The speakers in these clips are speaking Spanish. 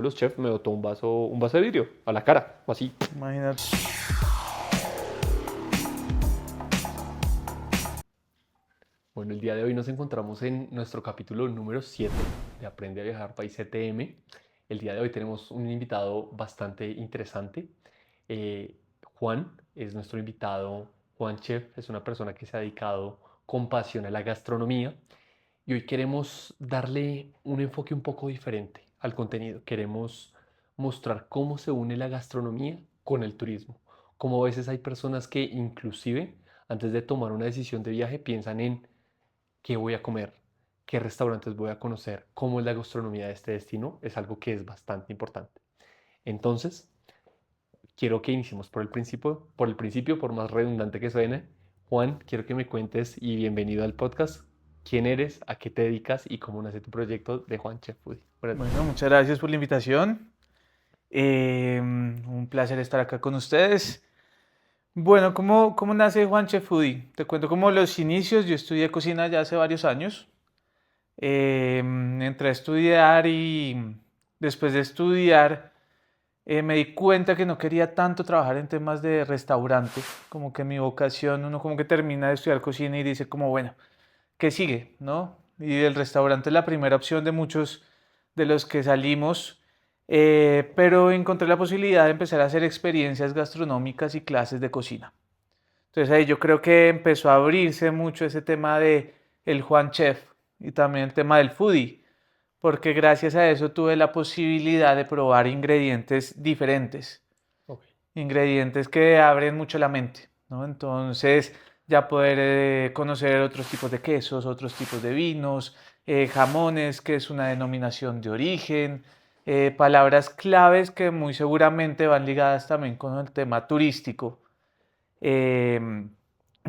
los chefs me botó un vaso de vidrio a la cara, así. Imagínate. Bueno, el día de hoy nos encontramos en nuestro capítulo número 7 de Aprende a Viajar País CTM. El día de hoy tenemos un invitado bastante interesante. Juan es nuestro invitado. Juan Chef es una persona que se ha dedicado con pasión a la gastronomía y hoy queremos darle un enfoque un poco diferente al contenido. Queremos mostrar cómo se une la gastronomía con el turismo. Como a veces hay personas que inclusive antes de tomar una decisión de viaje piensan en qué voy a comer, qué restaurantes voy a conocer, cómo es la gastronomía de este destino, es algo que es bastante importante. Entonces, quiero que iniciemos por más redundante que suene. Juan, quiero que me cuentes y bienvenido al podcast. ¿Quién eres? ¿A qué te dedicas? ¿Y cómo nace tu proyecto de Juan Chef Foodie? Buenas Bueno, noches. muchas gracias por la invitación. Un placer estar acá con ustedes. Bueno, ¿cómo nace Juan Chef Foodie? Te cuento como los inicios. Yo estudié cocina ya hace varios años. Entré a estudiar y después de estudiar me di cuenta que no quería tanto trabajar en temas de restaurante. Como que mi vocación, uno como que termina de estudiar cocina y dice como, bueno, ¿qué sigue? ¿No? Y el restaurante es la primera opción de muchos de los que salimos, pero encontré la posibilidad de empezar a hacer experiencias gastronómicas y clases de cocina. Entonces ahí yo creo que empezó a abrirse mucho ese tema de el Juan Chef y también el tema del foodie, porque gracias a eso tuve la posibilidad de probar ingredientes diferentes, Ok. ingredientes que abren mucho la mente, ¿no? Entonces, ya poder conocer otros tipos de quesos, otros tipos de vinos, jamones, que es una denominación de origen, palabras claves que muy seguramente van ligadas también con el tema turístico. Em,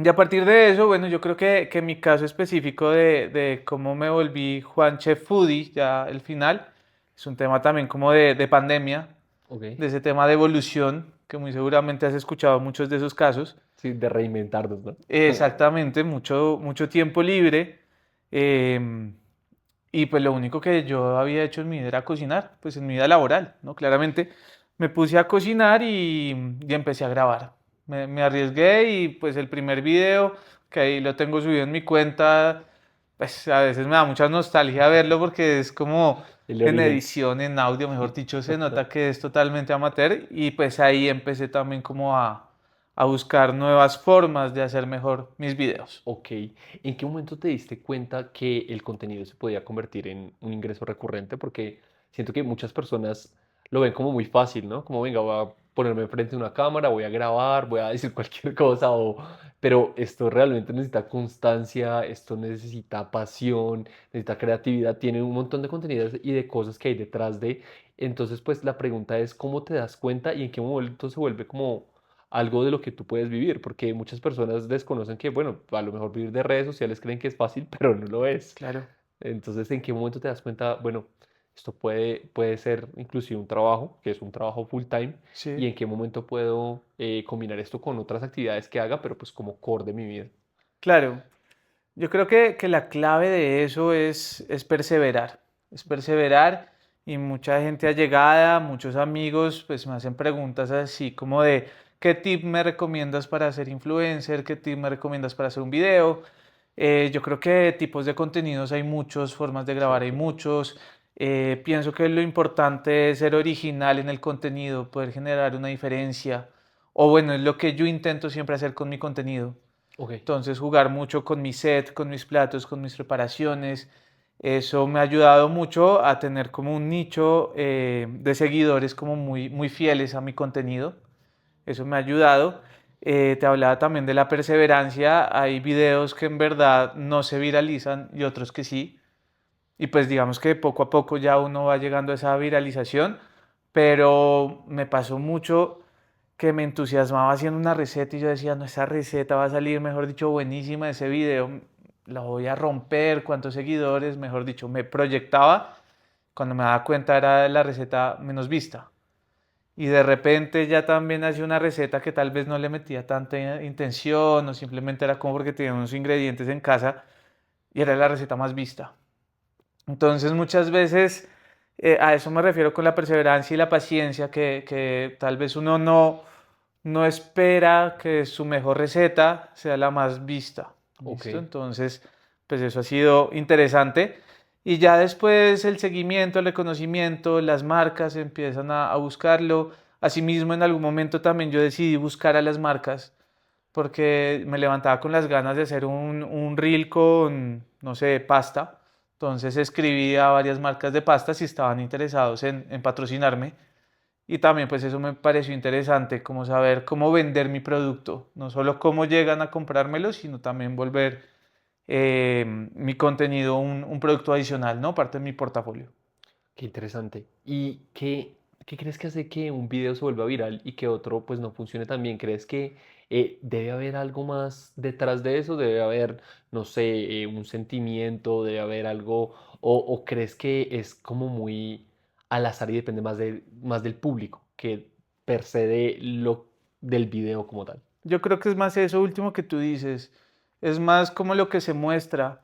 y a partir de eso, bueno, yo creo que mi caso específico de cómo me volví Juan Chef Foodie, ya el final, es un tema también como de pandemia, Ok. de ese tema de evolución, que muy seguramente has escuchado muchos de esos casos. Sí, de reinventarnos, ¿no? Exactamente, mucho tiempo libre. em, y pues lo único que yo había hecho en mi vida era cocinar, pues en mi vida laboral, ¿no? Claramente me puse a cocinar y empecé a grabar. Me arriesgué y pues el primer video, que ahí lo tengo subido en mi cuenta, pues a veces me da mucha nostalgia verlo porque es como El en origen. edición, en audio, mejor dicho, se nota que es totalmente amateur y pues ahí empecé también como a buscar nuevas formas de hacer mejor mis videos. Ok. ¿En qué momento te diste cuenta que el contenido se podía convertir en un ingreso recurrente? Porque siento que muchas personas lo ven como muy fácil, ¿no? Como, venga, voy a ponerme enfrente de una cámara, voy a grabar, voy a decir cualquier cosa, pero esto realmente necesita constancia, esto necesita pasión, necesita creatividad, tiene un montón de contenidos y de cosas que hay detrás de. Entonces, pues la pregunta es, ¿cómo te das cuenta y en qué momento se vuelve como algo de lo que tú puedes vivir? Porque muchas personas desconocen que, bueno, a lo mejor vivir de redes sociales creen que es fácil, pero no lo es. Claro. Entonces, ¿en qué momento te das cuenta, bueno, esto puede ser inclusive un trabajo, que es un trabajo full time, y Sí. en qué momento puedo combinar esto con otras actividades que haga, pero pues como core de mi vida? Claro, yo creo que la clave de eso es perseverar y mucha gente allegada, muchos amigos pues me hacen preguntas así como de ¿qué tip me recomiendas para ser influencer? ¿Qué tip me recomiendas para hacer un video? Yo creo que tipos de contenidos hay muchos, formas de grabar hay Cierto. muchos. Pienso que lo importante es ser original en el contenido, poder generar una diferencia. O bueno, es lo que yo intento siempre hacer con mi contenido. Ok. Entonces jugar mucho con mi set, con mis platos, con mis preparaciones. Eso me ha ayudado mucho a tener como un nicho de seguidores como muy fieles a mi contenido. Eso me ha ayudado. Te hablaba también de la perseverancia. Hay videos que en verdad no se viralizan y otros que sí. Y pues digamos que poco a poco ya uno va llegando a esa viralización. Pero me pasó mucho que me entusiasmaba haciendo una receta y yo decía, no, esa receta va a salir, mejor dicho, buenísima, ese video la voy a romper, cuántos seguidores, mejor dicho, me proyectaba, cuando me daba cuenta era la receta menos vista. Y de repente ya también hacía una receta que tal vez no le metía tanta intención o simplemente era como porque tenía unos ingredientes en casa y era la receta más vista. Entonces muchas veces A eso me refiero con la perseverancia y la paciencia, que tal vez uno no espera que su mejor receta sea la más vista. Ok, ¿Listo? Entonces, pues eso ha sido interesante. Y ya después el seguimiento, el reconocimiento, las marcas empiezan a buscarlo. Asimismo, en algún momento también yo decidí buscar a las marcas porque me levantaba con las ganas de hacer un reel con, no sé, pasta. Entonces escribí a varias marcas de pasta si estaban interesados en patrocinarme. Y también pues eso me pareció interesante, como saber cómo vender mi producto, no solo cómo llegan a comprármelo, sino también volver mi contenido un producto adicional, ¿no? Parte de mi portafolio. qué interesante. ¿Y qué crees que hace que un video se vuelva viral y que otro pues no funcione tan bien? ¿Crees que debe haber algo más detrás de eso? ¿Debe haber, no sé, un sentimiento? ¿Debe haber algo? O crees que es como muy al azar y depende más del público que per se del video como tal? Yo creo que es más eso último que tú dices, es más como lo que se muestra.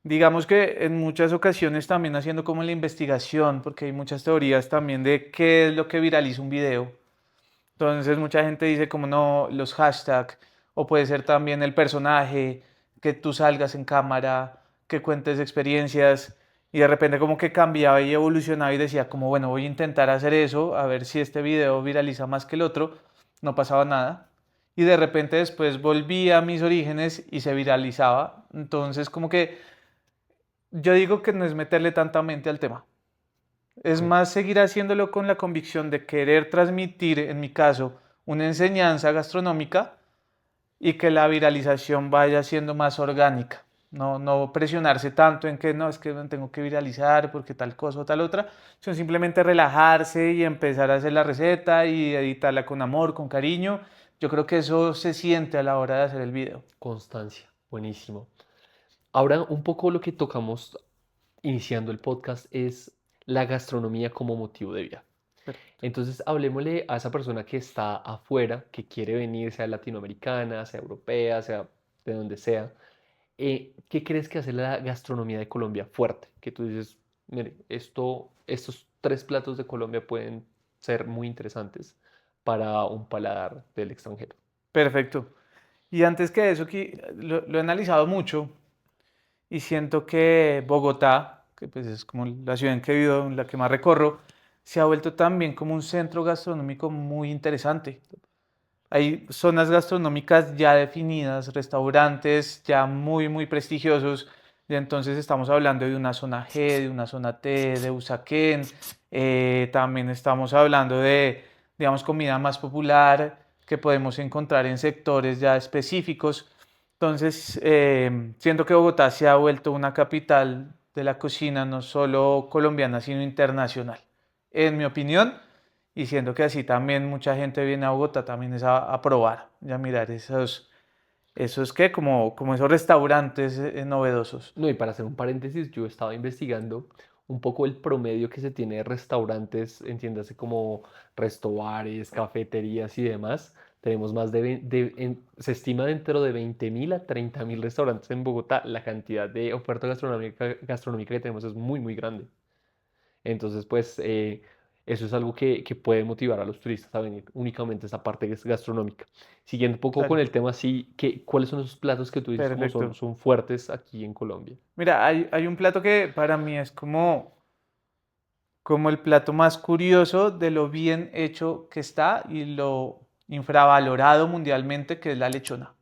Digamos que en muchas ocasiones también haciendo como la investigación, porque hay muchas teorías también de qué es lo que viraliza un video. Entonces mucha gente dice como no, los hashtags, o puede ser también el personaje, que tú salgas en cámara, que cuentes experiencias, y de repente como que cambiaba y evolucionaba y decía como bueno, voy a intentar hacer eso, a ver si este video viraliza más que el otro, no pasaba nada. Y de repente después volví a mis orígenes y se viralizaba. Entonces como que yo digo que no es meterle tanta mente al tema. Es Ok. más seguir haciéndolo con la convicción de querer transmitir, en mi caso, una enseñanza gastronómica y que la viralización vaya siendo más orgánica. No presionarse tanto en que no, es que tengo que viralizar porque tal cosa o tal otra, sino simplemente relajarse y empezar a hacer la receta y editarla con amor, con cariño. Yo creo que eso se siente a la hora de hacer el video. Constancia, buenísimo. Ahora, un poco lo que tocamos iniciando el podcast es la gastronomía como motivo de vida. Perfecto. Entonces, hablemosle a esa persona que está afuera, que quiere venir, sea latinoamericana, sea europea, sea de donde sea. ¿Qué crees que hace la gastronomía de Colombia fuerte? Que tú dices, mire, estos tres platos de Colombia pueden ser muy interesantes para un paladar del extranjero. Perfecto. Y antes que eso, aquí lo he analizado mucho y siento que Bogotá, que pues es como la ciudad en que vivo, en la que más recorro, se ha vuelto también como un centro gastronómico muy interesante. Hay zonas gastronómicas ya definidas, restaurantes ya muy prestigiosos. Y entonces estamos hablando de una zona G, de una zona T, de Usaquén. También estamos hablando de, digamos, comida más popular que podemos encontrar en sectores ya específicos. Entonces, siento que Bogotá se ha vuelto una capital de la cocina, no solo colombiana, sino internacional. En mi opinión, y siento que así también mucha gente viene a Bogotá también es a probar y a mirar esos que como esos restaurantes novedosos. No, y para hacer un paréntesis, yo estaba investigando un poco el promedio que se tiene de restaurantes, entiéndase como restobares, cafeterías y demás. Tenemos más se estima dentro de 20.000 a 30.000 restaurantes en Bogotá. La cantidad de oferta gastronómica que tenemos es muy, muy grande. Entonces, pues, eso es algo que puede motivar a los turistas a venir únicamente esa parte que es gastronómica. Siguiendo un poco con Claro, el tema, sí, ¿cuáles son esos platos que tú dices como perfecto. son fuertes aquí en Colombia? Mira, hay un plato que para mí es como el plato más curioso de lo bien hecho que está y lo infravalorado mundialmente que es la lechona.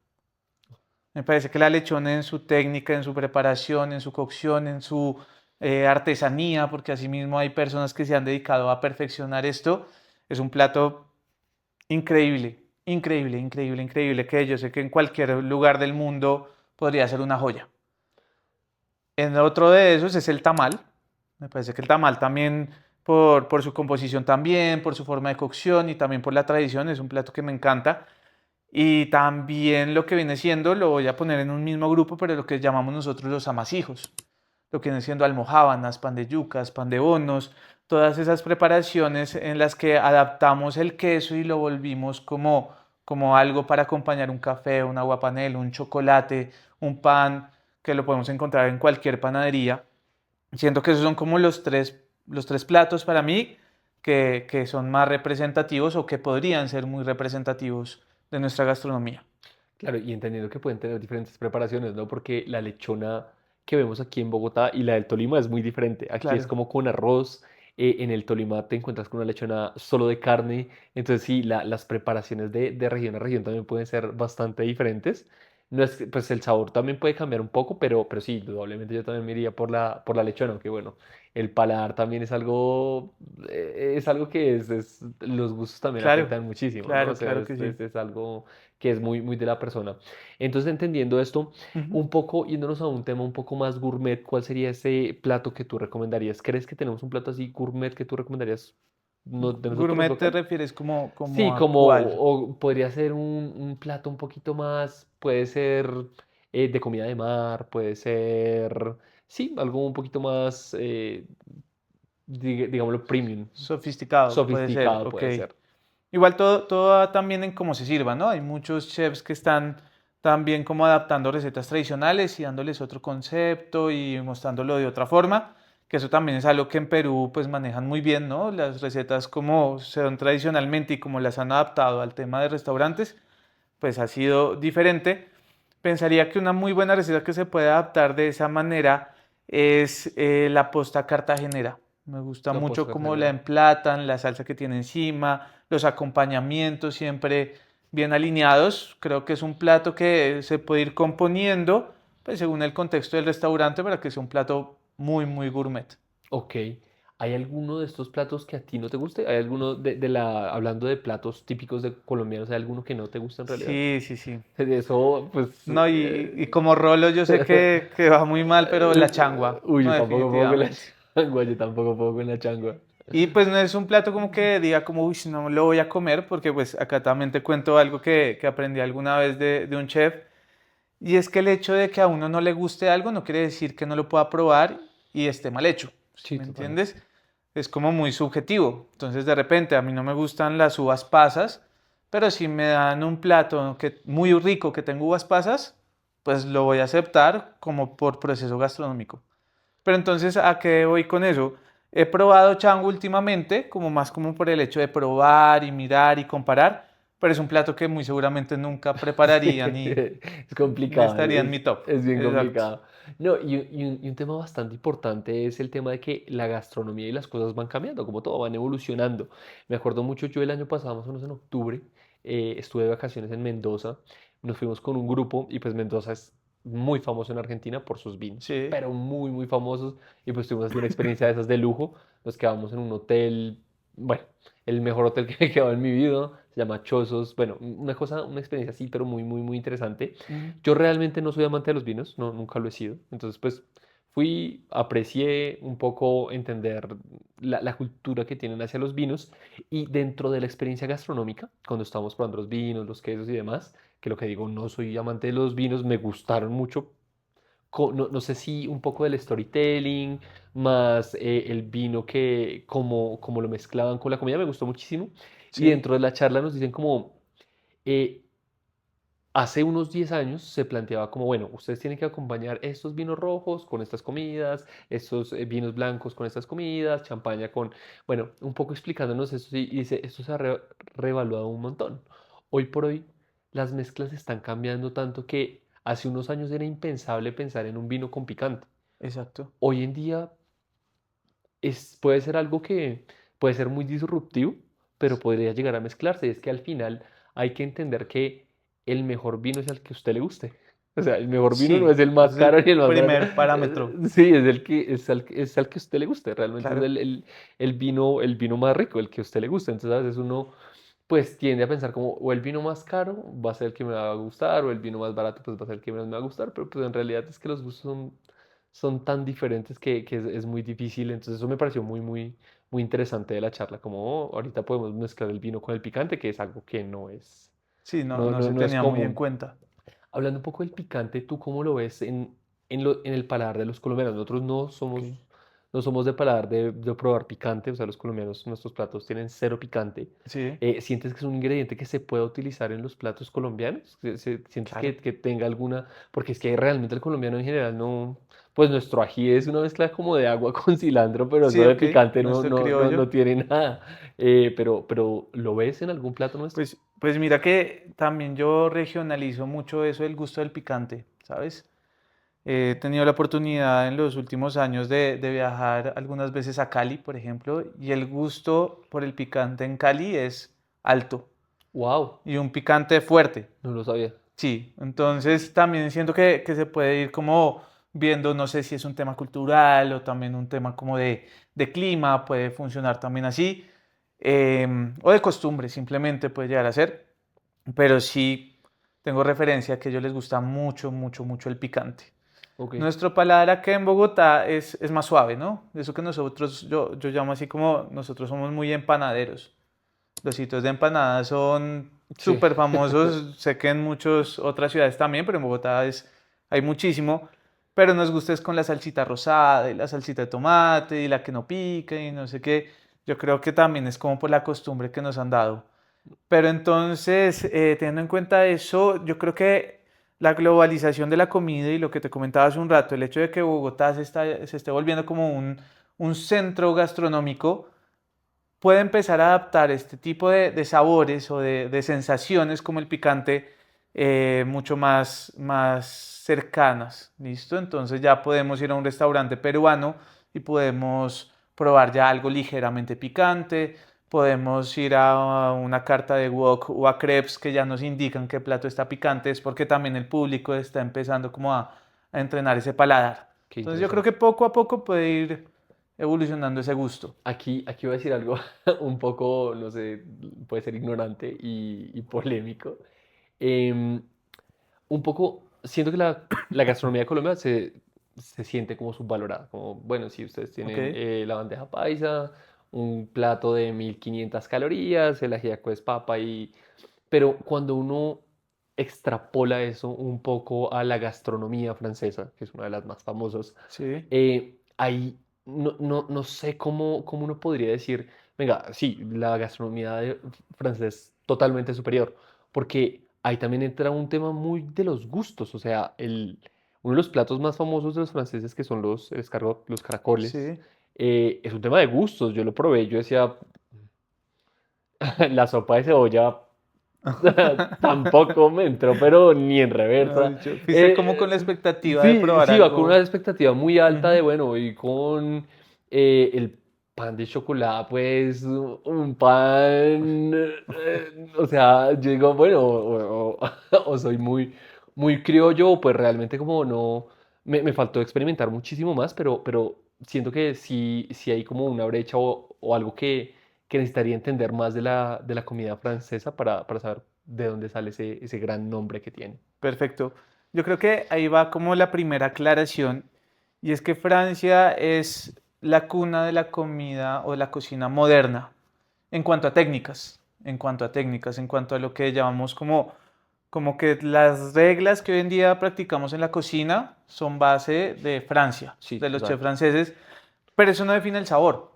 Me parece que la lechona en su técnica, en su preparación, en su cocción, en su artesanía, porque asimismo hay personas que se han dedicado a perfeccionar esto, es un plato increíble, increíble, que yo sé que en cualquier lugar del mundo podría ser una joya. En otro de esos es el tamal. Me parece que el tamal también, por su composición también, por su forma de cocción y también por la tradición, es un plato que me encanta. Y también lo que viene siendo, lo voy a poner en un mismo grupo, pero lo que llamamos nosotros los amasijos. Lo que viene siendo almojábanas, pan de yucas, pan de bonos, todas esas preparaciones en las que adaptamos el queso y lo volvimos como algo para acompañar un café, un aguapanela, un chocolate, un pan que lo podemos encontrar en cualquier panadería. Siento que esos son como los tres, los tres platos para mí que son más representativos o que podrían ser muy representativos de nuestra gastronomía. Claro, y entendiendo que pueden tener diferentes preparaciones, ¿no? Porque la lechona que vemos aquí en Bogotá y la del Tolima es muy diferente. Aquí es Claro, como con arroz, en el Tolima te encuentras con una lechona solo de carne, entonces sí, las preparaciones de región a región también pueden ser bastante diferentes. No es, pues el sabor también puede cambiar un poco, pero sí, indudablemente yo también me iría por la lechona, aunque bueno, el paladar también es algo que los gustos también claro, afectan muchísimo, ¿no? O claro, sea, claro que sí. es algo que es muy, muy de la persona. Entonces, entendiendo esto, Ujú. un poco, yéndonos a un tema un poco más gourmet, ¿cuál sería ese plato que tú recomendarías? ¿Crees que tenemos un plato así gourmet que tú recomendarías de nosotros Gourmet te local? refieres como Sí, a como, cuál. o podría ser un plato un poquito más, puede ser de comida de mar, puede ser, sí, algo un poquito más, digámoslo, premium, Sofisticado, puede ser, sofisticado ok. puede ser. Igual todo va también en cómo se sirva, ¿no? Hay muchos chefs que están también como adaptando recetas tradicionales y dándoles otro concepto y mostrándolo de otra forma, que eso también es algo que en Perú pues manejan muy bien, ¿no? Las recetas como son tradicionalmente y como las han adaptado al tema de restaurantes, pues ha sido diferente. Pensaría que una muy buena receta que se puede adaptar de esa manera es la posta cartagenera. Me gusta La mucho posta cómo la cartagenera. emplatan, la salsa que tiene encima, los acompañamientos siempre bien alineados. Creo que es un plato que se puede ir componiendo pues, según el contexto del restaurante para que sea un plato muy, muy gourmet. Ok. ¿Hay alguno de estos platos que a ti no te guste? ¿Hay alguno hablando de platos típicos de colombianos, hay alguno que no te gusta en realidad? Sí, sí, sí. De eso, pues... No, y como rolo yo sé que va muy mal, pero la changua, Uy, no yo tampoco puedo con la definitivamente. changua, yo tampoco puedo con la changua. Y pues no es un plato como que diga como, uy, no lo voy a comer, porque pues acá también te cuento algo que aprendí alguna vez de un chef, y es que el hecho de que a uno no le guste algo no quiere decir que no lo pueda probar y esté mal hecho, ¿sí Sí, me total. entiendes? Es como muy subjetivo. Entonces de repente a mí no me gustan las uvas pasas, pero si me dan un plato que, muy rico que tenga uvas pasas, pues lo voy a aceptar como por proceso gastronómico. Pero entonces, ¿a qué voy con eso? He probado chango últimamente, como más como por el hecho de probar y mirar y comparar, pero es un plato que muy seguramente nunca Sí, prepararía es ni complicado, estaría en mi top. es bien Exacto. complicado. No, y un tema bastante importante es el tema de que la gastronomía y las cosas van cambiando, como todo, van evolucionando. Me acuerdo mucho, yo el año pasado, más o menos en octubre, estuve de vacaciones en Mendoza, nos fuimos con un grupo y pues Mendoza es muy famoso en Argentina por sus vinos, Sí, pero muy, muy famosos y pues tuvimos así una experiencia de esas de lujo, nos quedamos en un hotel, bueno, el mejor hotel que me he quedado en mi vida, se llama Chozos, bueno, una cosa, una experiencia así, pero muy, muy, muy interesante. ujú, Yo realmente no soy amante de los vinos, no, nunca lo he sido, entonces pues fui, aprecié un poco entender la cultura que tienen hacia los vinos y dentro de la experiencia gastronómica, cuando estábamos probando los vinos, los quesos y demás, que lo que digo, no soy amante de los vinos, me gustaron mucho, no, no sé si un poco del storytelling, más el vino que como lo mezclaban con la comida, me gustó muchísimo. Y sí, dentro de la charla nos dicen como, eh, hace unos 10 años se planteaba como, bueno, ustedes tienen que acompañar estos vinos rojos con estas comidas, estos vinos blancos con estas comidas, champaña con, bueno, un poco explicándonos esto y dice, esto se ha revaluado un montón. Hoy por hoy las mezclas están cambiando tanto que hace unos años era impensable pensar en un vino con picante. exacto. Hoy en día puede ser algo que puede ser muy disruptivo, pero podría llegar a mezclarse. Y es que al final hay que entender que el mejor vino es el que a usted le guste. O sea, el mejor vino no Sí, es el más ese es el caro ni el más barato. primer parámetro. Sí, es el que es al que a usted le guste. Realmente es Claro, el vino más rico, el que a usted le guste. Entonces a veces uno pues tiende a pensar como o el vino más caro va a ser el que me va a gustar o el vino más barato pues va a ser el que menos me va a gustar, pero pues en realidad es que los gustos son tan diferentes que es muy difícil, entonces eso me pareció muy, muy, muy interesante de la charla, como ahorita podemos mezclar el vino con el picante, que es algo que sí, no se no es tenía muy en común. cuenta. Hablando un poco del picante, ¿tú cómo lo ves en el paladar de los colombianos? Nosotros no Ok. somos no somos de paladar de probar picante, o sea, los colombianos, nuestros platos tienen cero picante. Sí, ¿Sientes que es un ingrediente que se puede utilizar en los platos colombianos? ¿Sientes claro. que tenga alguna? Porque es que realmente el colombiano en general no, pues nuestro ají es una mezcla como de agua con cilantro, pero eso Sí, de ok, picante nuestro criollo. no tiene nada. Pero ¿lo ves en algún plato nuestro? Pues mira que también yo regionalizo mucho eso del gusto del picante, ¿sabes? He tenido la oportunidad en los últimos años de viajar algunas veces a Cali, por ejemplo, y el gusto por el picante en Cali es alto ¡Wow! y un picante fuerte. No lo sabía. Sí, entonces también siento que se puede ir como viendo, no sé si es un tema cultural o también un tema como de clima, puede funcionar también así, o de costumbre, simplemente puede llegar a ser, pero sí tengo referencia que a ellos les gusta mucho, mucho, mucho el picante. Ok. Nuestro paladar acá en Bogotá es más suave, ¿no? Eso que nosotros, yo llamo así como nosotros somos muy empanaderos. Los sitios de empanadas son Sí. súper famosos, sé que en muchas otras ciudades también, pero en Bogotá hay muchísimo. Pero nos gusta es con la salsita rosada y la salsita de tomate y la que no pica y no sé qué. Yo creo que también es como por la costumbre que nos han dado. Pero entonces, teniendo en cuenta eso, yo creo que la globalización de la comida y lo que te comentaba hace un rato, el hecho de que Bogotá se esté volviendo como un centro gastronómico, puede empezar a adaptar este tipo de sabores o de sensaciones como el picante mucho más cercanas, ¿listo? Entonces ya podemos ir a un restaurante peruano y podemos probar ya algo ligeramente picante, podemos ir a una carta de wok o a crepes que ya nos indican qué plato está picante, es porque también el público está empezando como a entrenar ese paladar. Qué Entonces yo creo interesante. que poco a poco puede ir evolucionando ese gusto. Aquí voy a decir algo un poco, no sé, puede ser ignorante y polémico. Em, un poco, siento que la gastronomía de Colombia se siente como subvalorada. Como, bueno, si ustedes Ok, tienen la bandeja paisa, un plato de 1500 calorías, el ajiaco es papa y... Pero cuando uno extrapola eso un poco a la gastronomía francesa, que es una de las más famosas, sí, ahí no sé cómo uno podría decir, venga, sí, la gastronomía francesa es totalmente superior, porque ahí también entra un tema muy de los gustos, o sea, uno de los platos más famosos de los franceses, que son los caracoles, sí. es un tema de gustos, yo lo probé, yo decía, la sopa de cebolla tampoco me entró, pero ni en Mejor reversa. dicho, fuiste como con la expectativa de Sí, probar sí, va con una algo. expectativa muy alta de, Ujú. bueno, y con el pan de chocolate, pues un pan, o sea, yo digo, bueno, o soy muy criollo, o pues realmente como no, me faltó experimentar muchísimo más, pero siento que sí hay como una brecha o algo que necesitaría entender más de la comida francesa para saber de dónde sale ese gran nombre que tiene. Perfecto. Yo creo que ahí va como la primera aclaración, y es que Francia es la cuna de la comida o de la cocina moderna en cuanto a técnicas, en cuanto a lo que llamamos como que las reglas que hoy en día practicamos en la cocina son base de Francia, Sí, de los total. chefs franceses, pero eso no define el sabor.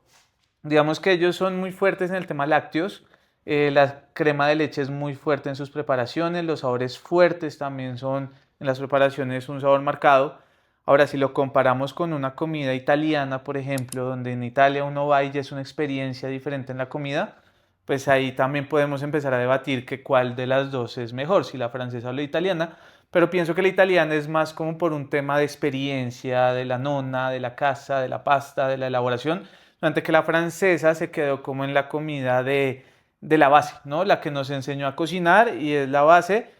Digamos que ellos son muy fuertes en el tema lácteos, la crema de leche es muy fuerte en sus preparaciones, los sabores fuertes también son en las preparaciones un sabor marcado. Ahora, si lo comparamos con una comida italiana, por ejemplo, donde en Italia uno va y ya es una experiencia diferente en la comida, pues ahí también podemos empezar a debatir que cuál de las dos es mejor, si la francesa o la italiana, pero pienso que la italiana es más como por un tema de experiencia, de la nona, de la casa, de la pasta, de la elaboración, durante que la francesa se quedó como en la comida de la base, ¿no? La que nos enseñó a cocinar y es la base,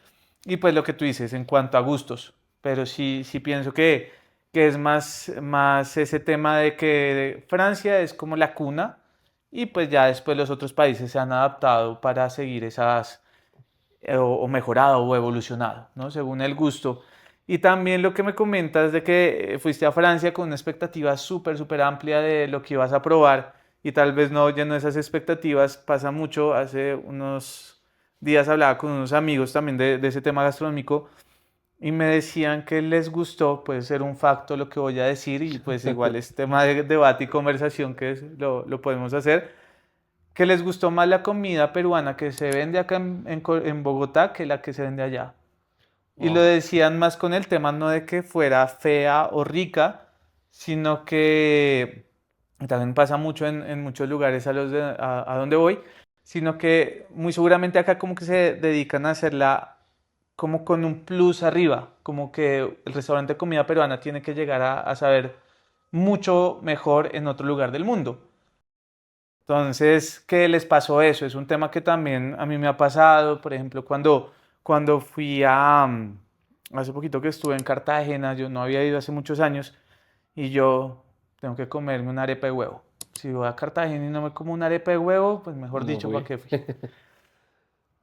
y pues lo que tú dices en cuanto a gustos, pero sí pienso que es más ese tema de que Francia es como la cuna y pues ya después los otros países se han adaptado para seguir o mejorado o evolucionado, ¿no? Según el gusto. Y también lo que me comentas de que fuiste a Francia con una expectativa súper amplia de lo que ibas a probar y tal vez no llenó esas expectativas, pasa mucho. Hace unos días hablaba con unos amigos también de ese tema gastronómico y me decían que les gustó, puede ser un facto lo que voy a decir y pues igual es tema de debate y conversación lo podemos hacer, que les gustó más la comida peruana que se vende acá en Bogotá que la que se vende allá. Y lo Wow. decían más con el tema no de que fuera fea o rica, sino que también pasa mucho en muchos lugares a donde voy, sino que muy seguramente acá como que se dedican a hacerla como con un plus arriba, como que el restaurante de comida peruana tiene que llegar a saber mucho mejor en otro lugar del mundo. Entonces, ¿qué les pasó eso? Es un tema que también a mí me ha pasado, por ejemplo, cuando fui hace poquito que estuve en Cartagena, yo no había ido hace muchos años y yo tengo que comerme una arepa de huevo. Si voy a Cartagena y no me como una arepa de huevo, pues mejor No dicho, ¿para fui. qué fui?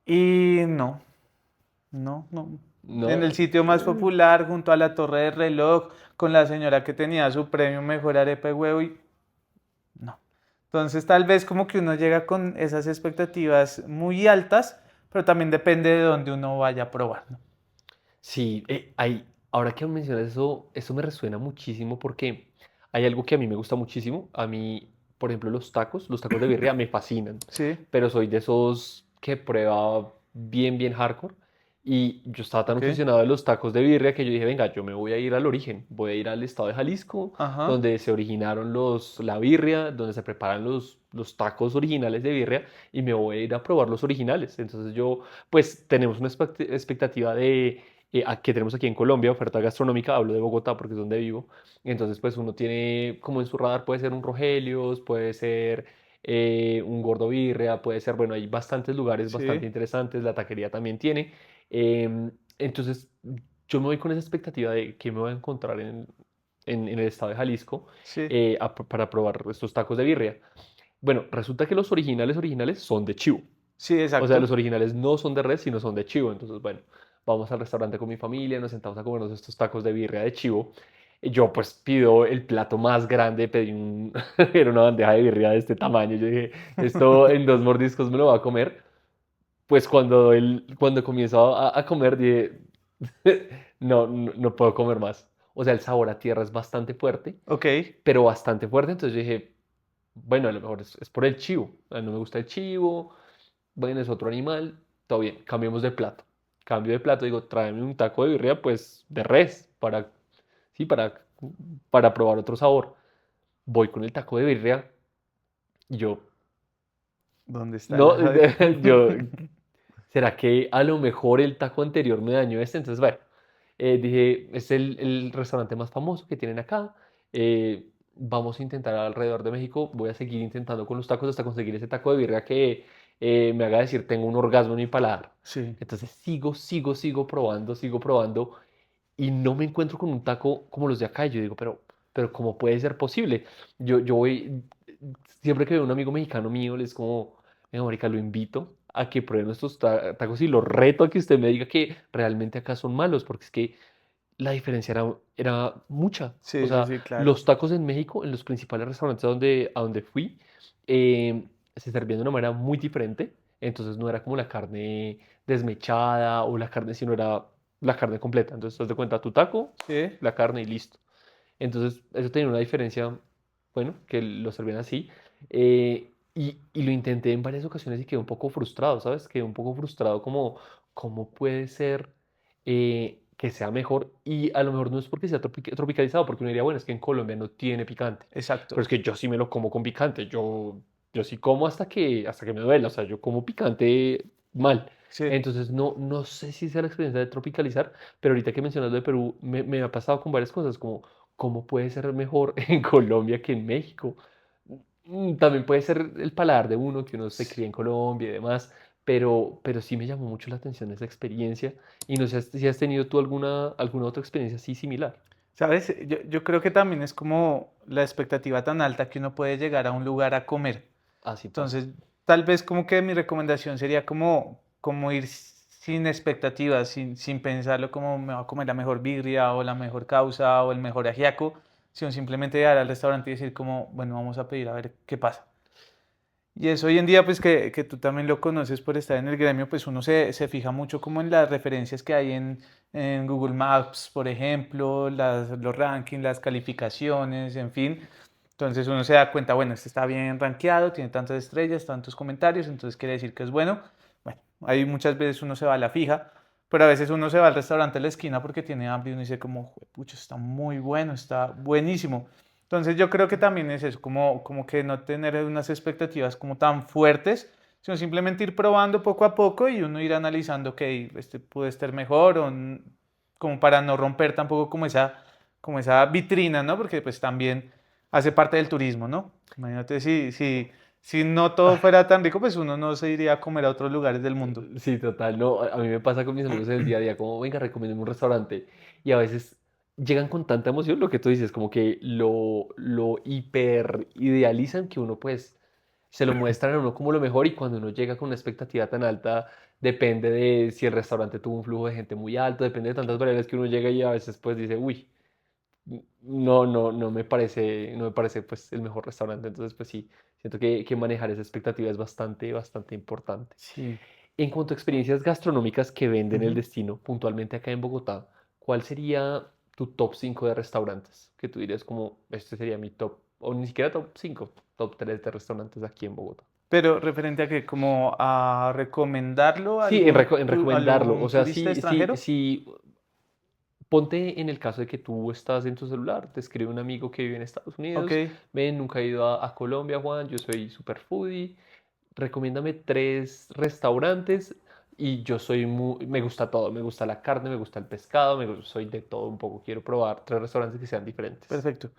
Y no, no, no. En No, el sitio más popular, junto a la Torre del Reloj, con la señora que tenía su premio mejor arepa de huevo y no. Entonces, tal vez como que uno llega con esas expectativas muy altas, pero también depende de dónde uno vaya a probar, ¿no? sí, ahora que mencionas eso, eso me resuena muchísimo porque hay algo que a mí me gusta muchísimo. A mí, por ejemplo, los tacos de birria me fascinan, Sí, pero soy de esos que prueba bien, bien hardcore. Y yo estaba tan ok. obsesionado de los tacos de birria que yo dije, venga, yo me voy a ir al origen, voy a ir al estado de Jalisco, Ajá. donde se originaron la birria, donde se preparan los tacos originales de birria, y me voy a ir a probar los originales. Entonces yo, pues tenemos una expectativa de que tenemos aquí en Colombia, oferta gastronómica, hablo de Bogotá porque es donde vivo. Entonces, pues uno tiene como en su radar, puede ser un Rogelios, puede ser un Gordo Birria, puede ser, bueno, hay bastantes lugares bastante Sí, interesantes, la taquería también tiene. Entonces, yo me voy con esa expectativa de que me voy a encontrar en el estado de Jalisco sí, para probar estos tacos de birria. Bueno, resulta que los originales son de chivo. sí, O sea, los exacto. originales no son de res, sino son de chivo. Entonces, bueno, vamos al restaurante con mi familia, nos sentamos a comernos estos tacos de birria de chivo. Y yo pues pido el plato más grande, pedí era una bandeja de birria de este tamaño. Yo dije, esto en 2 mordiscos me lo va a comer. Pues cuando comienzo a comer, dije, no, no, no puedo comer más. O sea, el sabor a tierra es bastante fuerte, Ok, pero bastante fuerte. Entonces yo dije, bueno, a lo mejor es por el chivo. A mí no me gusta el chivo, bueno, es otro animal, todo bien, cambiemos de plato. Cambio de plato, digo, tráeme un taco de birria, pues de res, sí, para probar otro sabor. Voy con el taco de birria y yo, ¿dónde está no, la...? yo, ¿será que a lo mejor el taco anterior me dañó este? Entonces, bueno, dije, es el restaurante más famoso que tienen acá. Vamos a intentar alrededor de México. Voy a seguir intentando con los tacos hasta conseguir ese taco de birria que me haga decir, tengo un orgasmo en mi paladar. Sí, Entonces sigo probando y no me encuentro con un taco como los de acá. Y yo digo, pero ¿cómo puede ser posible? Yo voy, siempre que veo a un amigo mexicano mío, les como, venga, marica, lo invito a que pruebe nuestros tacos y lo reto a que usted me diga que realmente acá son malos, porque es que la diferencia era mucha. O sí, sí, sea, sí, claro. los tacos en México, en los principales restaurantes a donde fui, se servían de una manera muy diferente. Entonces no era como la carne desmechada o la carne, sino era la carne completa. Entonces, te das de cuenta, tu taco, Sí. la carne y listo. Entonces, eso tenía una diferencia, bueno, que lo servían así. Y lo intenté en varias ocasiones y quedé un poco frustrado, ¿sabes? Quedé un poco frustrado como, ¿cómo puede ser que sea mejor? Y a lo mejor no es porque sea tropicalizado, porque uno diría, bueno, es que en Colombia no tiene picante. Pero Exacto. es que yo sí me lo como con picante. Yo sí como hasta que me duela. O sea, yo como picante mal. Sí. Entonces, no sé si sea la experiencia de tropicalizar, pero ahorita que mencionas lo de Perú, me ha pasado con varias cosas, como cómo puede ser mejor en Colombia que en México. También puede ser el paladar de uno, que uno se cría en Colombia y demás, pero sí me llamó mucho la atención esa experiencia. Y no sé si has tenido tú alguna otra experiencia así similar. ¿Sabes? Yo creo que también es como la expectativa tan alta que uno puede llegar a un lugar a comer. Así pasa. Entonces, tal vez como que mi recomendación sería como ir sin expectativas, sin pensarlo como me va a comer la mejor birria o la mejor causa o el mejor ajiaco, sino simplemente llegar al restaurante y decir como, bueno, vamos a pedir a ver qué pasa. Y eso hoy en día, pues que tú también lo conoces por estar en el gremio, pues uno se fija mucho como en las referencias que hay en Google Maps, por ejemplo, los rankings, las calificaciones, en fin. Entonces uno se da cuenta, bueno, este está bien rankeado, tiene tantas estrellas, tantos comentarios, entonces quiere decir que es bueno. Bueno, ahí muchas veces uno se va a la fija, pero a veces uno se va al restaurante de la esquina porque tiene hambre y uno dice como, pucha, está muy bueno, está buenísimo. Entonces yo creo que también es eso, como que no tener unas expectativas como tan fuertes, sino simplemente ir probando poco a poco y uno ir analizando que este puede estar mejor como para no romper tampoco como esa vitrina, ¿no? Porque pues también hace parte del turismo, ¿no? Imagínate si no todo fuera tan rico, pues uno no se iría a comer a otros lugares del mundo. Sí, total. No, a mí me pasa con mis amigos en el día a día, como, venga, recomiéndame un restaurante. Y a veces llegan con tanta emoción, lo que tú dices, como que lo hiper idealizan que uno pues se lo muestran a uno como lo mejor y cuando uno llega con una expectativa tan alta, depende de si el restaurante tuvo un flujo de gente muy alto, depende de tantas variables que uno llega y a veces pues dice, uy, no me parece pues el mejor restaurante. Entonces pues sí, siento que manejar esa expectativa es bastante, bastante importante. Sí. En cuanto a experiencias gastronómicas que venden el Ujú. destino, puntualmente acá en Bogotá, ¿cuál sería tu top 5 de restaurantes? Que tú dirías como, este sería mi top, o ni siquiera top 5, top 3 de restaurantes aquí en Bogotá. Pero referente a que, como a recomendarlo a Sí, en recomendarlo. O algún sea, turista sí, extranjero. sí, ponte en el caso de que tú estás en tu celular, te escribe un amigo que vive en Estados Ok. Unidos, ven, nunca he ido a Colombia, Juan, yo soy super foodie, recomiéndame 3 restaurantes y yo soy muy, me gusta todo, me gusta la carne, me gusta el pescado, soy de todo un poco, quiero probar 3 restaurantes que sean diferentes. Perfecto.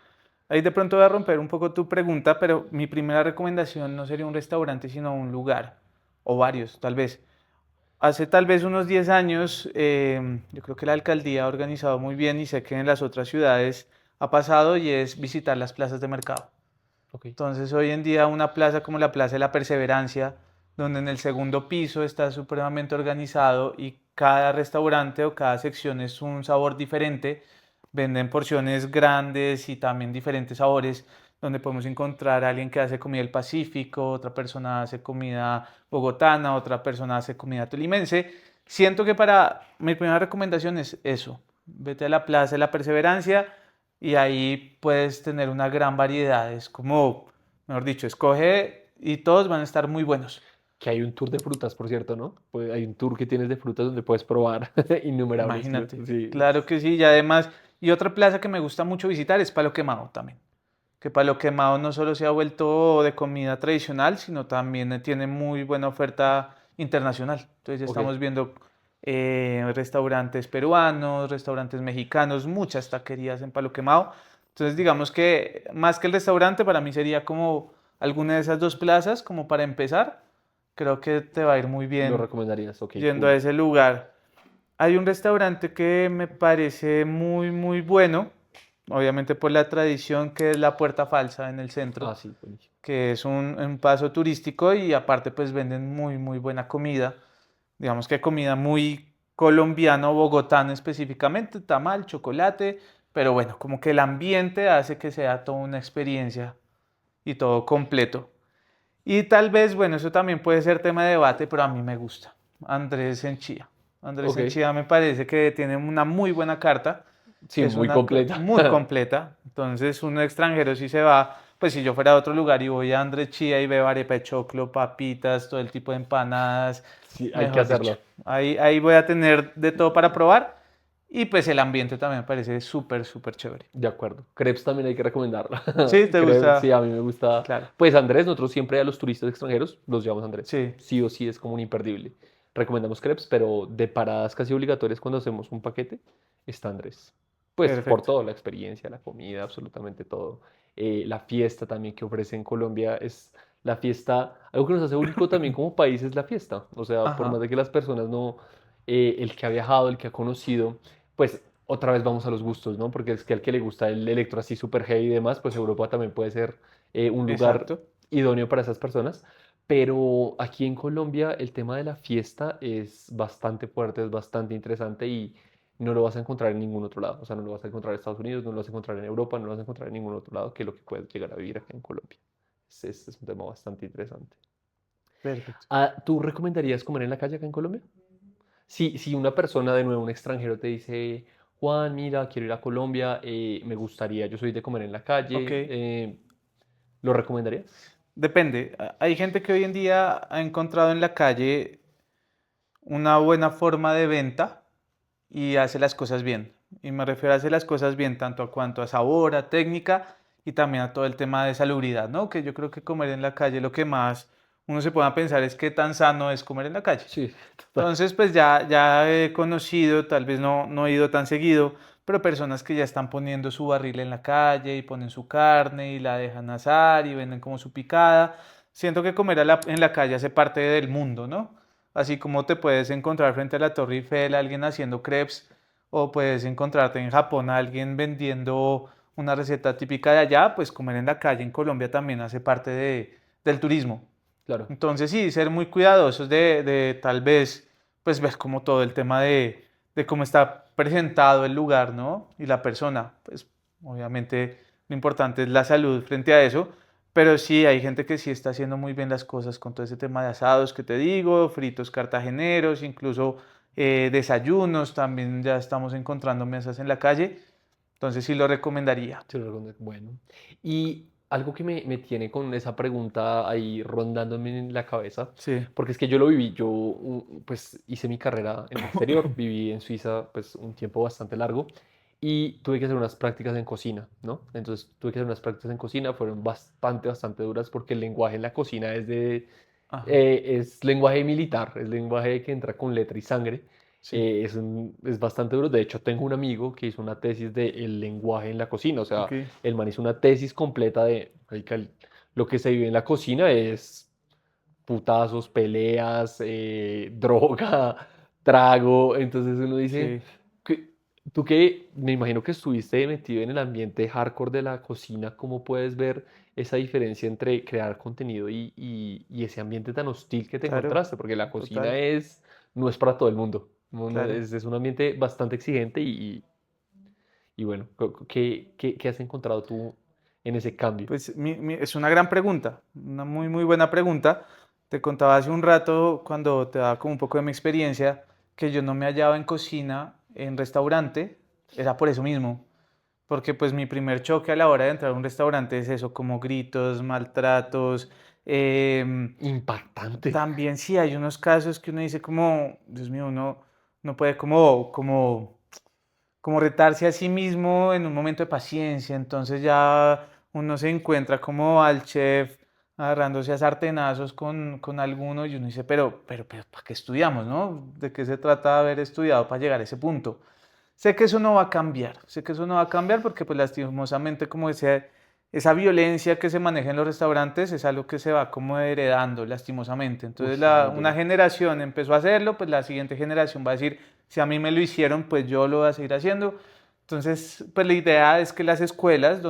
Ahí de pronto voy a romper un poco tu pregunta, pero mi primera recomendación no sería un restaurante, sino un lugar, o varios, tal vez. Hace tal vez unos 10 años, yo creo que la alcaldía ha organizado muy bien y sé que en las otras ciudades ha pasado y es visitar las plazas de mercado. Ok, Entonces, hoy en día una plaza como la Plaza de la Perseverancia, donde en el segundo piso está supremamente organizado y cada restaurante o cada sección es un sabor diferente, venden porciones grandes y también diferentes sabores, donde podemos encontrar a alguien que hace comida del Pacífico, otra persona hace comida bogotana, otra persona hace comida tolimense. Siento que para mi primera recomendación es eso, vete a la Plaza de la Perseverancia y ahí puedes tener una gran variedad. Es como, mejor dicho, escoge y todos van a estar muy buenos. que hay un tour de frutas, por cierto, ¿no? Pues hay un tour que tienes de frutas donde puedes probar innumerables Imagínate. frutas. Sí, Claro que sí. Y además, y otra plaza que me gusta mucho visitar es Palo Quemado también. Que Palo Quemado no solo se ha vuelto de comida tradicional, sino también tiene muy buena oferta internacional. Entonces ya ok. estamos viendo restaurantes peruanos, restaurantes mexicanos, muchas taquerías en Palo Quemado. Entonces digamos que más que el restaurante, para mí sería como alguna de esas dos plazas, como para empezar. Creo que te va a ir muy Lo bien recomendarías, ok, yendo a cool. ese lugar. Hay un restaurante que me parece muy, muy bueno, obviamente por la tradición, que es la Puerta Falsa en el centro, Ah, sí, buenísimo. que es un paso turístico y aparte pues venden muy, muy buena comida. Digamos que comida muy colombiano, bogotano específicamente, tamal, chocolate, pero bueno, como que el ambiente hace que sea toda una experiencia y todo completo. Y tal vez, bueno, eso también puede ser tema de debate, pero a mí me gusta. Andrés Enchía. Andrés Ok, Enchía me parece que tiene una muy buena carta, sí, es muy una completa. muy completa. Entonces, uno extranjero si se va, pues si yo fuera a otro lugar y voy a Andrés Chía y veo arepa de choclo, papitas, todo el tipo de empanadas, Sí, hay que mejor dicho. hacerlo. Ahí voy a tener de todo para probar y pues el ambiente también me parece súper, súper chévere. De acuerdo. Crepes también hay que recomendarlo. ¿Sí? ¿Te Crepes, sí, gusta? a mí me gusta. Claro. Pues Andrés, nosotros siempre a los turistas extranjeros los llevamos a Andrés. Sí, Sí o sí es como un imperdible. Recomendamos crepes, pero de paradas casi obligatorias cuando hacemos un paquete está Andrés. Pues por perfecto. todo, la experiencia, la comida, absolutamente todo. La fiesta también que ofrece en Colombia es la fiesta. Algo que nos hace único también como país es la fiesta. O sea, por más Ajá. de que las personas no, el que ha viajado, el que ha conocido, pues otra vez vamos a los gustos, ¿no? Porque es que al que le gusta el electro así súper heavy y demás, pues Europa también puede ser un lugar Exacto. idóneo para esas personas. Pero aquí en Colombia el tema de la fiesta es bastante fuerte, es bastante interesante y no lo vas a encontrar en ningún otro lado. O sea, no lo vas a encontrar en Estados Unidos, no lo vas a encontrar en Europa, no lo vas a encontrar en ningún otro lado que lo que puedes llegar a vivir acá en Colombia. Es un tema bastante interesante. Perfecto. ¿Tú recomendarías comer en la calle acá en Colombia? Si una persona, de nuevo, un extranjero te dice, Juan, mira, quiero ir a Colombia, me gustaría, yo soy de comer en la Ok. calle, ¿lo recomendarías? Depende. Hay gente que hoy en día ha encontrado en la calle una buena forma de venta y hace las cosas bien. Y me refiero a hacer las cosas bien tanto a cuanto a sabor, a técnica y también a todo el tema de salubridad, ¿no? Que yo creo que comer en la calle lo que más uno se puede pensar es qué tan sano es comer en la calle. Sí, total. Entonces, pues ya he conocido, tal vez no he ido tan seguido, pero personas que ya están poniendo su barril en la calle y ponen su carne y la dejan asar y venden como su picada. Siento que comer en la calle hace parte del mundo, ¿no? Así como te puedes encontrar frente a la Torre Eiffel a alguien haciendo crepes o puedes encontrarte en Japón a alguien vendiendo una receta típica de allá, pues comer en la calle en Colombia también hace parte del turismo. Claro. Entonces sí, ser muy cuidadosos de tal vez, pues ver como todo el tema de cómo está presentado el lugar, ¿no? Y la persona, pues obviamente lo importante es la salud frente a eso, pero sí hay gente que sí está haciendo muy bien las cosas con todo ese tema de asados que te digo, fritos cartageneros, incluso desayunos, también ya estamos encontrando mesas en la calle, entonces sí lo recomendaría. Sí, bueno. Y algo que me tiene con esa pregunta ahí rondándome en la cabeza, Sí. porque es que yo lo viví, yo pues hice mi carrera en el exterior, viví en Suiza pues un tiempo bastante largo y tuve que hacer unas prácticas en cocina, ¿no? Entonces tuve que hacer unas prácticas en cocina, fueron bastante duras porque el lenguaje en la cocina Ajá, es lenguaje militar, es lenguaje que entra con letra y sangre. sí, Es bastante duro. De hecho, tengo un amigo que hizo una tesis de el lenguaje en la cocina. O sea, ok, el man hizo una tesis completa de "Marica, lo que se vive en la cocina es putazos, peleas, droga, trago". Entonces uno dice, sí. "¿Qué- tú que me imagino que estuviste metido en el ambiente hardcore de la cocina, ¿cómo puedes ver esa diferencia entre crear contenido y ese ambiente tan hostil que te Claro, encontraste? Porque la cocina total, no es para todo el mundo. claro. Es un ambiente bastante exigente y bueno, ¿qué has encontrado tú en ese cambio? Pues es una gran pregunta, una muy buena pregunta. Te contaba hace un rato, cuando te daba como un poco de mi experiencia, que yo no me hallaba en cocina, en restaurante, era por eso mismo, porque pues mi primer choque a la hora de entrar a un restaurante es eso, como gritos, maltratos. Impactante. También sí hay unos casos que uno dice como, Dios mío, uno no puede como retarse a sí mismo en un momento de paciencia. Entonces ya uno se encuentra como al chef agarrándose a sartenazos con alguno y uno dice, pero, ¿para qué estudiamos, no? ¿De qué se trata de haber estudiado para llegar a ese punto? Sé que eso no va a cambiar, sé que eso no va a cambiar porque pues lastimosamente como esa violencia que se maneja en los restaurantes es algo que se va como heredando lastimosamente. Uy, Entonces sí, muy una duro. generación empezó a hacerlo, pues la siguiente generación va a decir, si a mí me lo hicieron, pues yo lo voy a seguir haciendo. Entonces, pues la idea es que las escuelas,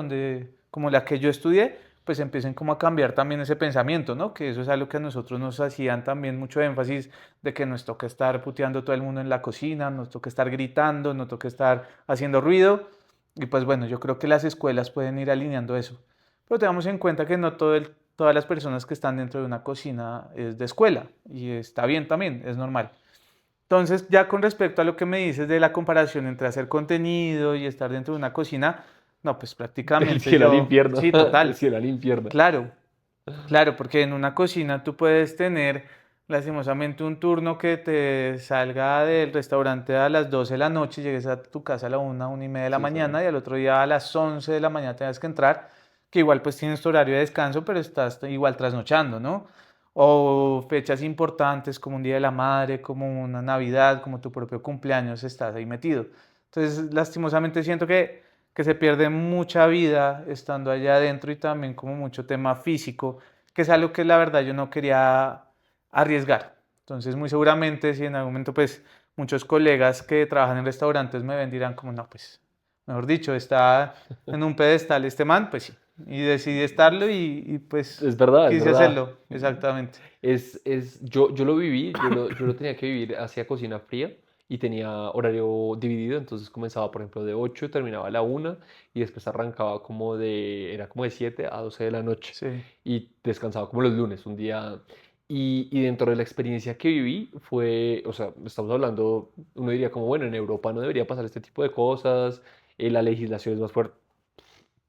como la que yo estudié, pues empiecen como a cambiar también ese pensamiento, ¿no? Que eso es algo que a nosotros nos hacían también mucho énfasis de que nos toca estar puteando todo el mundo en la cocina, nos toca estar gritando, nos toca estar haciendo ruido. Y pues bueno, yo creo que las escuelas pueden ir alineando eso. Pero tengamos en cuenta que no todas las personas que están dentro de una cocina es de escuela y está bien también, es normal. Entonces, ya con respecto a lo que me dices de la comparación entre hacer contenido y estar dentro de una cocina, no, pues Del prácticamente cielo al yo, infierno. sí, Del total, cielo al infierno. claro, claro, porque en una cocina tú puedes tener lastimosamente un turno que te salga del restaurante a las 12 de la noche, llegues a tu casa a la 1, 1:30 de la Sí, sí. mañana y al otro día a las 11 de la mañana tengas que entrar, que igual pues tienes tu horario de descanso, pero estás igual trasnochando, ¿no? O fechas importantes como un Día de la Madre, como una Navidad, como tu propio cumpleaños, estás ahí metido. Entonces, lastimosamente siento que se pierde mucha vida estando allá adentro y también como mucho tema físico, que es algo que la verdad yo no quería arriesgar. Entonces, muy seguramente si en algún momento pues muchos colegas que trabajan en restaurantes me ven dirán como, no, pues, mejor dicho, está en un pedestal este man, pues sí. Y decidí estarlo y pues Es verdad, es quise verdad. hacerlo, exactamente. Yo lo viví, yo lo tenía que vivir hacia cocina fría y tenía horario dividido, entonces comenzaba, por ejemplo, de 8, terminaba a la 1 y después arrancaba era como de 7 a 12 de la noche Sí, y descansaba como los lunes, un día. Y dentro de la experiencia que viví fue, o sea, estamos hablando, uno diría como, bueno, en Europa no debería pasar este tipo de cosas, la legislación es más fuerte,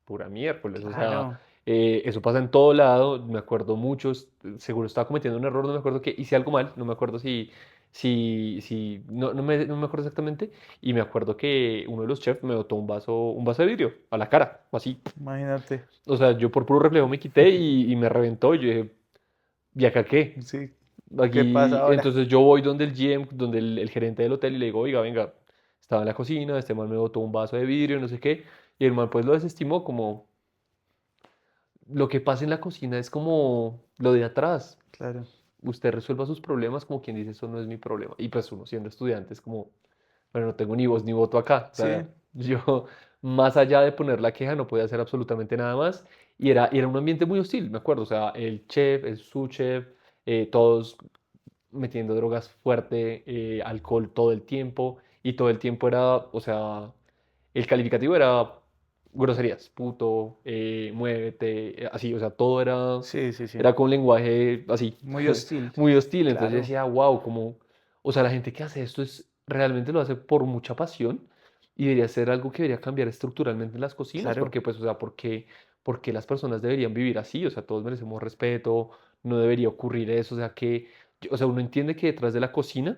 pura miércoles, o sea, Claro, eso pasa en todo lado, me acuerdo mucho, seguro estaba cometiendo un error, no me acuerdo que hice algo mal, no me acuerdo no me acuerdo exactamente, y me acuerdo que uno de los chefs me botó un vaso de vidrio a la cara, así, imagínate. o sea, yo por puro reflejo me quité y me reventó, y yo dije, ¿y acá qué? Sí, ¿qué pasa Aquí, ahora? entonces yo voy donde el GM, donde el gerente del hotel y le digo, oiga, venga, estaba en la cocina, este man me botó un vaso de vidrio, no sé qué, y el man pues lo desestimó como, lo que pasa en la cocina es como lo de atrás, Claro, usted resuelva sus problemas como quien dice, eso no es mi problema, y pues uno siendo estudiante es como, bueno, no tengo ni voz ni voto acá, o sí, sea, yo más allá de poner la queja no podía hacer absolutamente nada más, y era un ambiente muy hostil, me acuerdo, o sea, el chef, el sous-chef, todos metiendo drogas fuerte, alcohol todo el tiempo, y todo el tiempo era, o sea, el calificativo era groserías, puto, muévete, así, o sea, todo era, sí, sí, sí. era con lenguaje así, Muy hostil, muy hostil, entonces yo claro, decía, wow, como, o sea, la gente que hace esto es, realmente lo hace por mucha pasión, y debería ser algo que debería cambiar estructuralmente en las cocinas, claro. porque pues, o sea, porque las personas deberían vivir así, o sea, todos merecemos respeto, no debería ocurrir eso, o sea, o sea, uno entiende que detrás de la cocina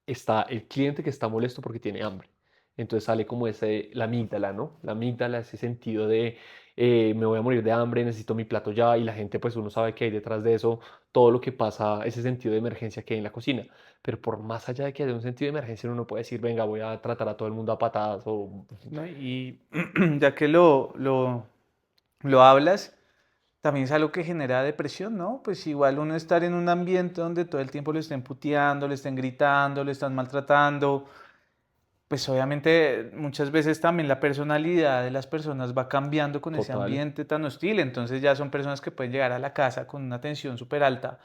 está el cliente que está molesto porque tiene hambre. Entonces sale como la amígdala, ¿no? La amígdala, ese sentido de me voy a morir de hambre, necesito mi plato ya, y la gente, pues uno sabe que hay detrás de eso todo lo que pasa, ese sentido de emergencia que hay en la cocina. Pero por más allá de que haya un sentido de emergencia, uno no puede decir, venga, voy a tratar a todo el mundo a patadas o... ¿No? Y ya que lo hablas, también es algo que genera depresión, ¿no? Pues igual uno estar en un ambiente donde todo el tiempo le estén puteando, le estén gritando, le están maltratando, pues obviamente muchas veces también la personalidad de las personas va cambiando con ese Total. ambiente tan hostil, entonces ya son personas que pueden llegar a la casa con una tensión súper alta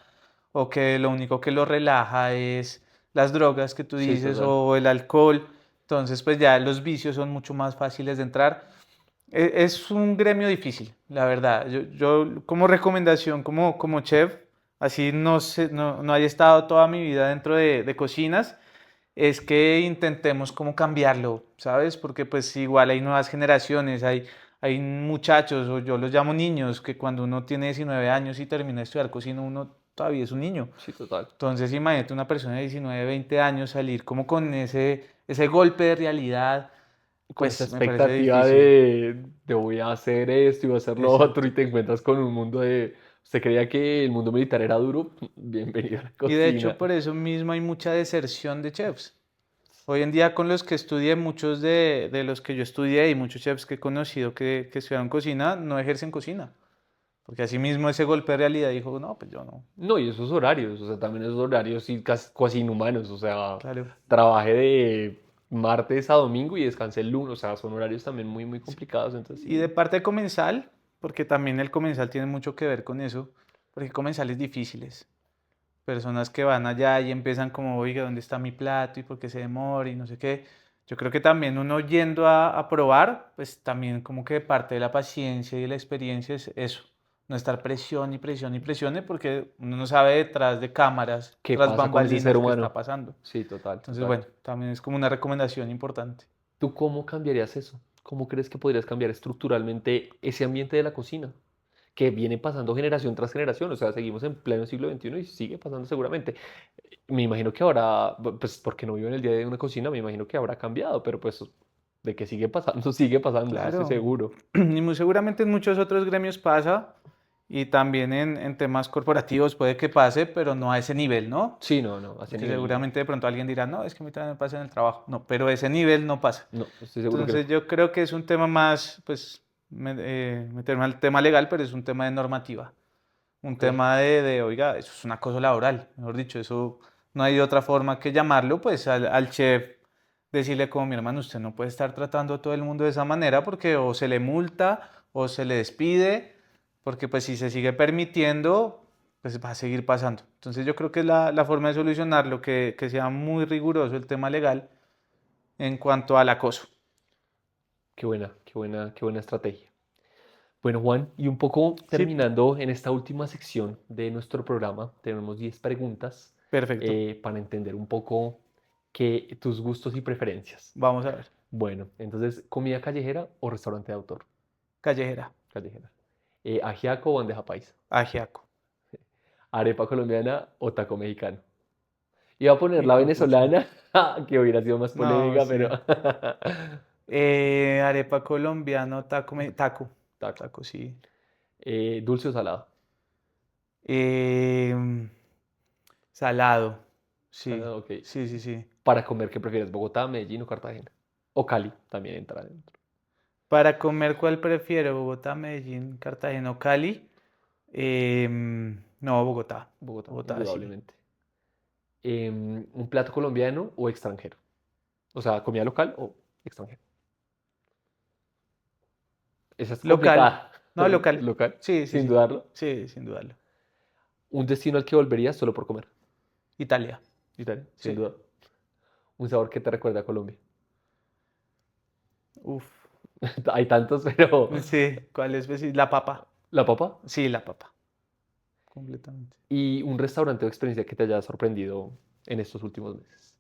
o que lo único que lo relaja es las drogas que tú Sí, dices total. o el alcohol, entonces pues ya los vicios son mucho más fáciles de entrar. Es un gremio difícil, la verdad. Yo como recomendación, como chef, así no, no haya estado toda mi vida dentro de cocinas, es que intentemos como cambiarlo, ¿sabes? Porque pues igual hay nuevas generaciones, hay muchachos, o yo los llamo niños, que cuando uno tiene 19 años y termina de estudiar cocina, uno todavía es un niño. Sí, total. Entonces imagínate una persona de 19, 20 años salir como con ese golpe de realidad, Con esa pues me parece expectativa difícil. de voy a hacer esto y voy a hacer lo otro Exacto. y te encuentras con un mundo de... ¿Usted creía que el mundo militar era duro? Bienvenido a la Y de hecho cocina. por eso mismo hay mucha deserción de chefs. Hoy en día con los que estudié, muchos de los que yo estudié y muchos chefs que he conocido que estudiaron cocina, no ejercen cocina. Porque así mismo ese golpe de realidad dijo, no, pues yo no. No, y esos horarios, o sea, también esos horarios y casi inhumanos, o sea, Claro. trabajé de martes a domingo y descansé el lunes, o sea, son horarios también muy, muy Sí. complicados, entonces Y de sí, parte de comensal, porque también el comensal tiene mucho que ver con eso, porque hay comensales difíciles. Personas que van allá y empiezan como, oiga, ¿dónde está mi plato? ¿Y por qué se demora? Y no sé qué. Yo creo que también uno yendo a probar, pues también como que parte de la paciencia y de la experiencia es eso. No estar presión y presión y presione porque uno no sabe detrás de cámaras, ¿qué tras pasa con ese ser bambalinas qué está humano? pasando. Sí, total, Entonces, total. bueno, también es como una recomendación importante. ¿Tú cómo cambiarías eso? ¿Cómo crees que podrías cambiar estructuralmente ese ambiente de la cocina? Que viene pasando generación tras generación, o sea, seguimos en pleno siglo XXI y sigue pasando seguramente. Me imagino que ahora, pues porque no vivo en el día de una cocina, me imagino que habrá cambiado, pero pues de que sigue pasando, eso estoy Claro, seguro. y muy seguramente en muchos otros gremios pasa y también en temas corporativos puede que pase, pero no a ese nivel, ¿no? Sí, no, no, a ese Porque nivel no. seguramente de pronto alguien dirá, no, es que a mí también me pasa en el trabajo. No, pero ese nivel no pasa. No, estoy seguro que no. Entonces yo creo que es un tema más, pues, meterme al tema legal, pero es un tema de normativa. Un Ok. tema oiga, eso es un acoso laboral, mejor dicho, eso no hay otra forma que llamarlo, pues al chef decirle como mi hermano, usted no puede estar tratando a todo el mundo de esa manera porque o se le multa o se le despide, porque pues si se sigue permitiendo, pues va a seguir pasando. Entonces yo creo que es la forma de solucionarlo, que sea muy riguroso el tema legal en cuanto al acoso. Qué buena, qué buena, qué buena estrategia. Bueno, Juan, y un poco Sí, terminando en esta última sección de nuestro programa, tenemos 10 preguntas perfecto. para entender un poco tus gustos y preferencias. Vamos a ver. Bueno, entonces, ¿comida callejera o restaurante de autor? Callejera, Callejera. ¿Ajiaco o bandeja paisa? ajiaco. ¿Arepa colombiana o taco mexicano? Iba a poner la Hijo de pucha. venezolana, que hubiera sido más No, polémica, pero sí. Arepa colombiano, taco, taco. taco. Taco, sí. ¿Dulce o salado? Em, salado. Sí, Salado, ok. sí, sí, sí. Para comer, ¿qué prefieres? ¿Bogotá, Medellín o Cartagena? O Cali, también entra dentro. Para comer, ¿cuál prefiero? ¿Bogotá, Medellín, Cartagena o Cali? No, Bogotá. Bogotá, Bogotá, sí. indudablemente. ¿Un plato colombiano o extranjero? O sea, ¿comida local o extranjero? Esa es Local. complicada. No, local. Local, Sí, sí, sin sí. dudarlo. Sí, sin dudarlo. ¿Un destino al que volverías solo por comer? Italia. Italia, sin Sí. duda. ¿Un sabor que te recuerda a Colombia? Uf. Hay tantos, pero Sí, ¿cuál es? La papa. la papa. Sí, la papa. Completamente. ¿Y un restaurante o experiencia que te haya sorprendido en estos últimos meses?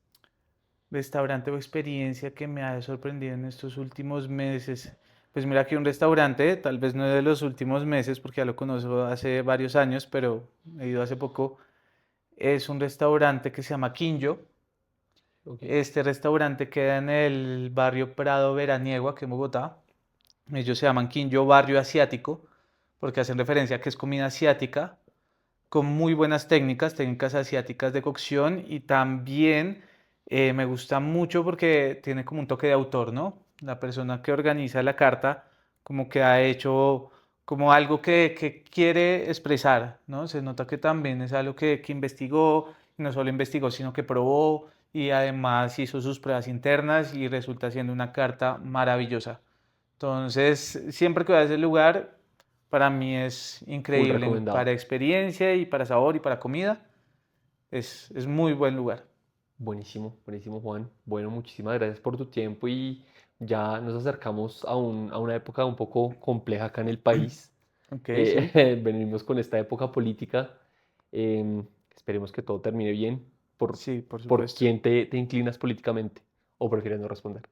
Restaurante o experiencia que me ha sorprendido en estos últimos meses. Pues mira que un restaurante, tal vez no de los últimos meses, porque ya lo conozco hace varios años, pero he ido hace poco. Es un restaurante que se llama Quinjo. Ok, Este restaurante queda en el barrio Prado Veraniego, aquí en Bogotá. Ellos se llaman Quinjo Barrio Asiático, porque hacen referencia a que es comida asiática, con muy buenas técnicas, técnicas asiáticas de cocción y también me gusta mucho porque tiene como un toque de autor, ¿no? La persona que organiza la carta como que ha hecho como algo que quiere expresar, ¿no? Se nota que también es algo que investigó, y no solo investigó, sino que probó y además hizo sus pruebas internas y resulta siendo una carta maravillosa. Entonces, siempre que voy a ese lugar, para mí es full increíble recomendado. para experiencia y para sabor y para comida. Es muy buen lugar. Buenísimo, buenísimo, Juan. Bueno, muchísimas gracias por tu tiempo y ya nos acercamos a una época un poco compleja acá en el país. Ok, sí, Venimos con esta época política. em, Esperemos que todo termine bien. sí, por ¿Por supuesto. quién te inclinas políticamente? ¿O prefieres no responder?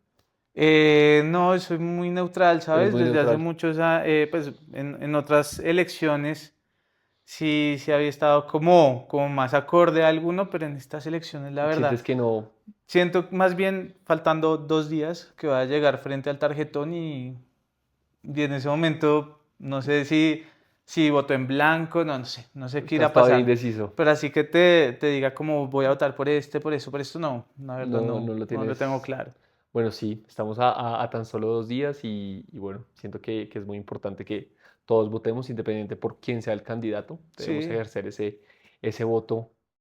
No, soy muy neutral, Eres ¿sabes? muy Desde hace neutral. muchos años, pues en otras elecciones sí, sí había estado como más acorde a alguno, pero en estas elecciones, la verdad, ¿Sientes que no? siento más bien faltando 2 días que va a llegar frente al tarjetón y en ese momento no sé si voto en blanco, no, no sé qué Has irá estado bien pasar. indeciso. Pero así que te diga como voy a votar por este, por eso, por esto, no, la verdad No, no no, lo no lo tengo tienes. claro. Bueno, sí, estamos a tan solo 2 días y bueno, siento que es muy importante que todos votemos independiente por quién sea el candidato. Debemos Sí, ejercer ese voto